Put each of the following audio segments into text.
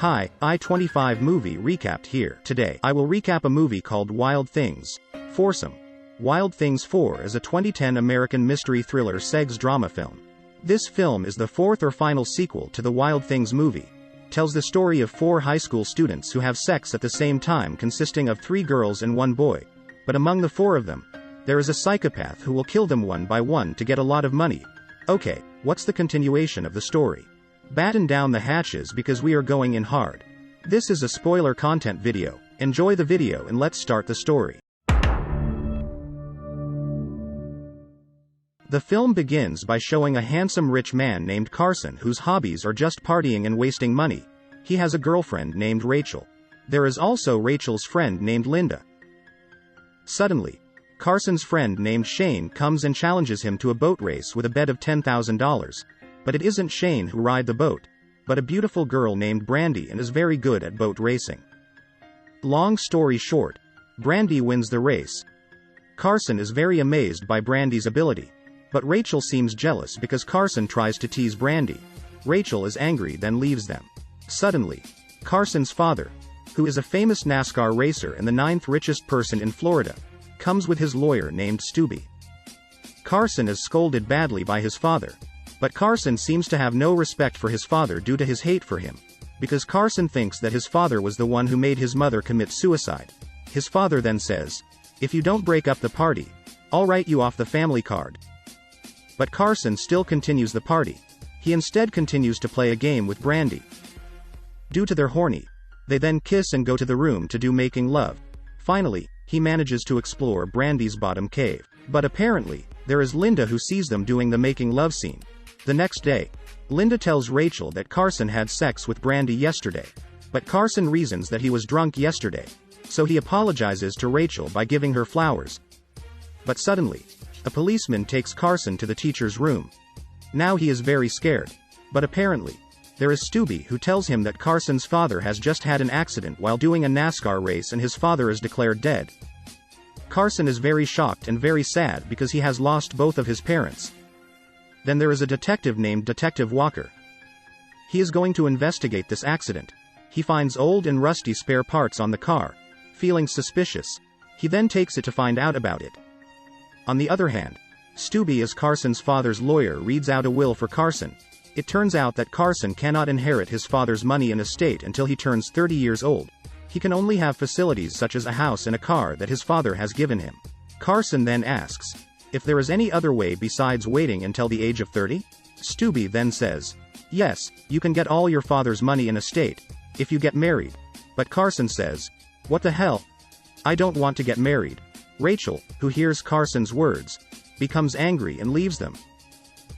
Hi, I-25 Movie Recap here. Today, I will recap a movie called Wild Things. Foursome. Wild Things 4 is a 2010 American mystery thriller sex drama film. This film is the fourth or final sequel to the Wild Things movie. Tells the story of four high school students who have sex at the same time, consisting of 3 girls and 1 boy. But among the 4 of them, there is a psychopath who will kill them one by one to get a lot of money. Okay, what's the continuation of the story? Batten down the hatches because we are going in hard. This is a spoiler content video. Enjoy the video and let's start the story. The film begins by showing a handsome rich man named Carson whose hobbies are just partying and wasting money. He has a girlfriend named Rachel. There is also Rachel's friend named Linda. Suddenly, Carson's friend named Shane comes and challenges him to a boat race with a bet of $10,000. But it isn't Shane who ride the boat, but a beautiful girl named Brandy, and is very good at boat racing. Long story short, Brandy wins the race. Carson is very amazed by Brandy's ability. But Rachel seems jealous because Carson tries to tease Brandy. Rachel is angry, then leaves them. Suddenly, Carson's father, who is a famous NASCAR racer and the 9th richest person in Florida, comes with his lawyer named Stubby. Carson is scolded badly by his father. But Carson seems to have no respect for his father due to his hate for him, because Carson thinks that his father was the one who made his mother commit suicide. His father then says, "If you don't break up the party, I'll write you off the family card." But Carson still continues the party. He instead continues to play a game with Brandy. Due to their horny, they then kiss and go to the room to do making love. Finally, he manages to explore Brandy's bottom cave. But apparently, there is Linda who sees them doing the making love scene. The next day, Linda tells Rachel that Carson had sex with Brandy yesterday. But Carson reasons that he was drunk yesterday, so he apologizes to Rachel by giving her flowers. But suddenly, a policeman takes Carson to the teacher's room. Now he is very scared. But apparently, there is Stubby who tells him that Carson's father has just had an accident while doing a NASCAR race and his father is declared dead. Carson is very shocked and very sad because he has lost both of his parents. Then there is a detective named Detective Walker. He is going to investigate this accident. He finds old and rusty spare parts on the car. Feeling suspicious, he then takes it to find out about it. On the other hand, Stubby, as Carson's father's lawyer, reads out a will for Carson. It turns out that Carson cannot inherit his father's money and estate until he turns 30 years old. He can only have facilities such as a house and a car that his father has given him. Carson then asks if there is any other way besides waiting until the age of 30? Stubby then says, yes, you can get all your father's money and estate if you get married. But Carson says, what the hell? I don't want to get married. Rachel, who hears Carson's words, becomes angry and leaves them.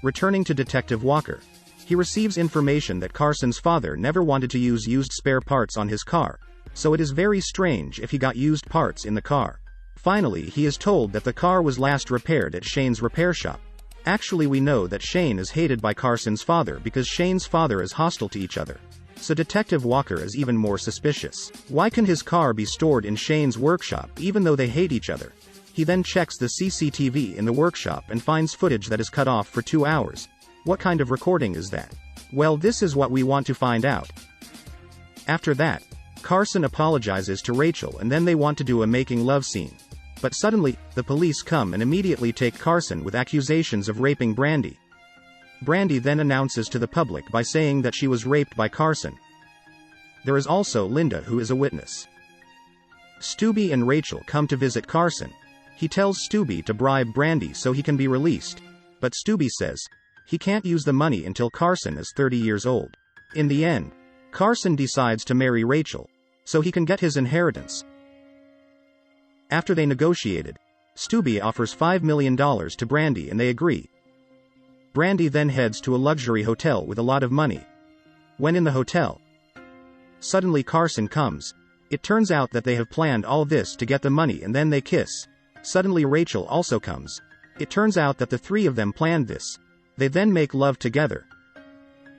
Returning to Detective Walker, he receives information that Carson's father never wanted to use used spare parts on his car, so it is very strange if he got used parts in the car. Finally, he is told that the car was last repaired at Shane's repair shop. Actually, we know that Shane is hated by Carson's father because Shane's father is hostile to each other. So Detective Walker is even more suspicious. Why can his car be stored in Shane's workshop even though they hate each other? He then checks the CCTV in the workshop and finds footage that is cut off for 2 hours. What kind of recording is that? Well, this is what we want to find out. After that, Carson apologizes to Rachel and then they want to do a making love scene. But suddenly, the police come and immediately take Carson with accusations of raping Brandy. Brandy then announces to the public by saying that she was raped by Carson. There is also Linda who is a witness. Stubby and Rachel come to visit Carson. He tells Stubby to bribe Brandy so he can be released. But Stubby says he can't use the money until Carson is 30 years old. In the end, Carson decides to marry Rachel, so he can get his inheritance. After they negotiated, Stubby offers $5 million to Brandy and they agree. Brandy then heads to a luxury hotel with a lot of money. When in the hotel, suddenly Carson comes. It turns out that they have planned all this to get the money and then they kiss. Suddenly Rachel also comes. It turns out that the 3 of them planned this. They then make love together.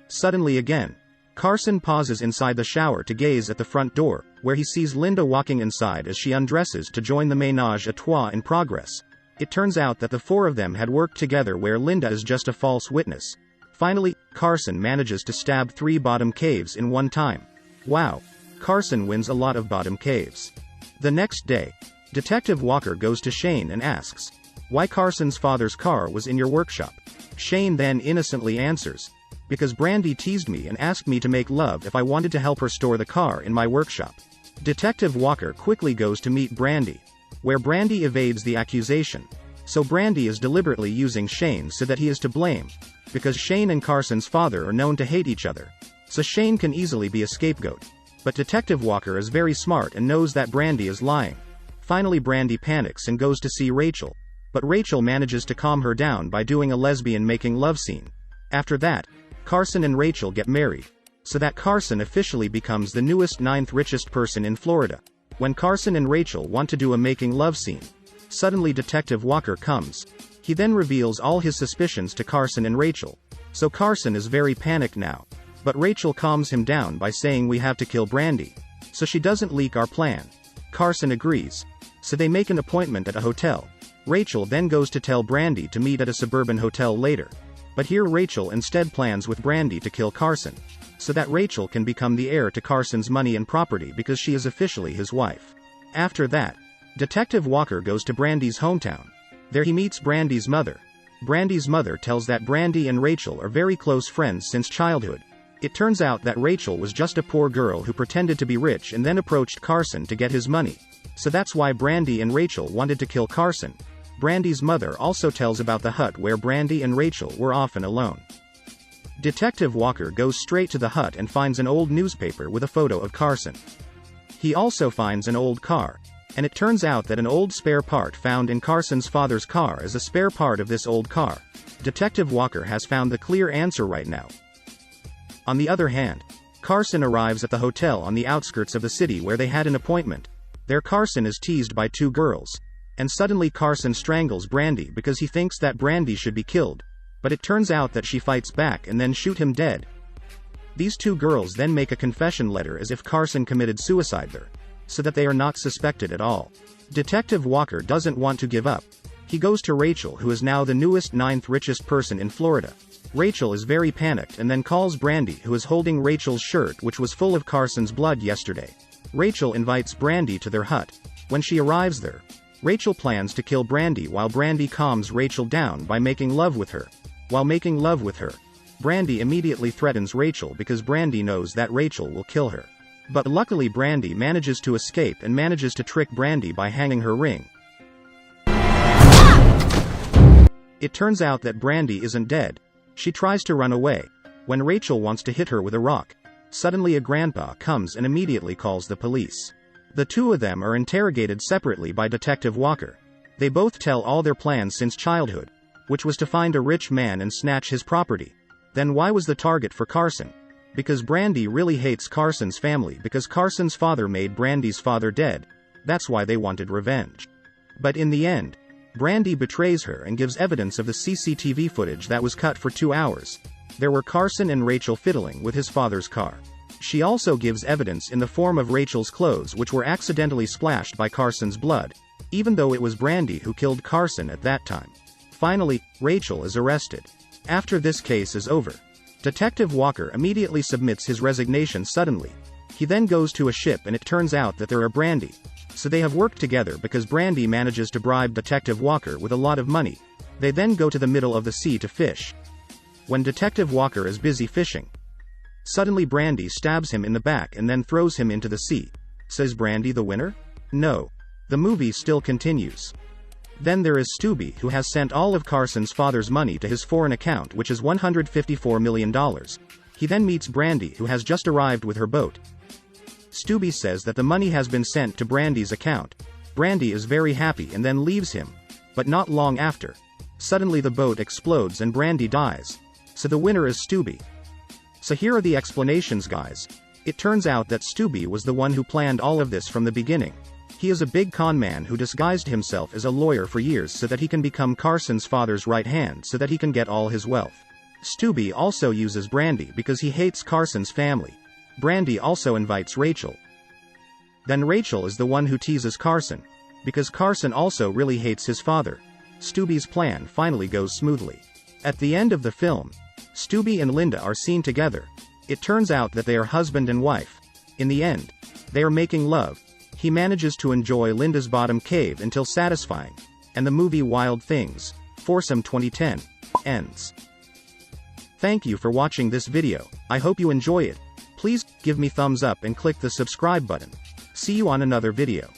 Suddenly again, Carson pauses inside the shower to gaze at the front door, where he sees Linda walking inside as she undresses to join the ménage à trois in progress. It turns out that the 4 of them had worked together where Linda is just a false witness. Finally, Carson manages to stab 3 bottom caves in one time. Wow. Carson wins a lot of bottom caves. The next day, Detective Walker goes to Shane and asks, why Carson's father's car was in your workshop. Shane then innocently answers, because Brandy teased me and asked me to make love if I wanted to help her store the car in my workshop. Detective Walker quickly goes to meet Brandy, where Brandy evades the accusation. So Brandy is deliberately using Shane so that he is to blame, because Shane and Carson's father are known to hate each other. So Shane can easily be a scapegoat. But Detective Walker is very smart and knows that Brandy is lying. Finally Brandy panics and goes to see Rachel. But Rachel manages to calm her down by doing a lesbian making love scene. After that, Carson and Rachel get married, so that Carson officially becomes the newest 9th richest person in Florida. When Carson and Rachel want to do a making love scene, suddenly Detective Walker comes. He then reveals all his suspicions to Carson and Rachel. So Carson is very panicked now. But Rachel calms him down by saying we have to kill Brandy, so she doesn't leak our plan. Carson agrees. So they make an appointment at a hotel. Rachel then goes to tell Brandy to meet at a suburban hotel later. But here Rachel instead plans with Brandy to kill Carson, so that Rachel can become the heir to Carson's money and property because she is officially his wife. After that, Detective Walker goes to Brandy's hometown. There he meets Brandy's mother. Brandy's mother tells that Brandy and Rachel are very close friends since childhood. It turns out that Rachel was just a poor girl who pretended to be rich and then approached Carson to get his money. So that's why Brandy and Rachel wanted to kill Carson. Brandy's mother also tells about the hut where Brandy and Rachel were often alone. Detective Walker goes straight to the hut and finds an old newspaper with a photo of Carson. He also finds an old car, and it turns out that an old spare part found in Carson's father's car is a spare part of this old car. Detective Walker has found the clear answer right now. On the other hand, Carson arrives at the hotel on the outskirts of the city where they had an appointment. There Carson is teased by two girls. And suddenly Carson strangles Brandy because he thinks that Brandy should be killed. But it turns out that she fights back and then shoot him dead. These two girls then make a confession letter as if Carson committed suicide there, so that they are not suspected at all. Detective Walker doesn't want to give up. He goes to Rachel, who is now the newest 9th richest person in Florida. Rachel is very panicked and then calls Brandy, who is holding Rachel's shirt which was full of Carson's blood yesterday. Rachel invites Brandy to their hut. When she arrives there, Rachel plans to kill Brandy while Brandy calms Rachel down by making love with her. While making love with her, Brandy immediately threatens Rachel because Brandy knows that Rachel will kill her. But luckily Brandy manages to escape and manages to trick Brandy by hanging her ring. It turns out that Brandy isn't dead. She tries to run away. When Rachel wants to hit her with a rock, suddenly a grandpa comes and immediately calls the police. The two of them are interrogated separately by Detective Walker. They both tell all their plans since childhood, which was to find a rich man and snatch his property. Then why was the target for Carson? Because Brandy really hates Carson's family because Carson's father made Brandy's father dead. That's why they wanted revenge. But in the end, Brandy betrays her and gives evidence of the CCTV footage that was cut for 2 hours. There were Carson and Rachel fiddling with his father's car. She also gives evidence in the form of Rachel's clothes which were accidentally splashed by Carson's blood, even though it was Brandy who killed Carson at that time. Finally, Rachel is arrested. After this case is over, Detective Walker immediately submits his resignation suddenly. He then goes to a ship and it turns out that there are Brandy. So they have worked together because Brandy manages to bribe Detective Walker with a lot of money. They then go to the middle of the sea to fish. When Detective Walker is busy fishing, suddenly Brandy stabs him in the back and then throws him into the sea. Says Brandy the winner? No. The movie still continues. Then there is Stubby, who has sent all of Carson's father's money to his foreign account, which is $154 million. He then meets Brandy, who has just arrived with her boat. Stubby says that the money has been sent to Brandy's account. Brandy is very happy and then leaves him. But not long after, suddenly the boat explodes and Brandy dies. So the winner is Stubby. So here are the explanations, guys. It turns out that Stubby was the one who planned all of this from the beginning. He is a big con man who disguised himself as a lawyer for years so that he can become Carson's father's right hand so that he can get all his wealth. Stubby also uses Brandy because he hates Carson's family. Brandy also invites Rachel. Then Rachel is the one who teases Carson, because Carson also really hates his father. Stubby's plan finally goes smoothly. At the end of the film, Stubby and Linda are seen together. It turns out that they are husband and wife. In the end, they are making love. He manages to enjoy Linda's bottom cave until satisfying, and the movie Wild Things, Foursome 2010, ends. Thank you for watching this video. I hope you enjoy it. Please give me thumbs up and click the subscribe button. See you on another video.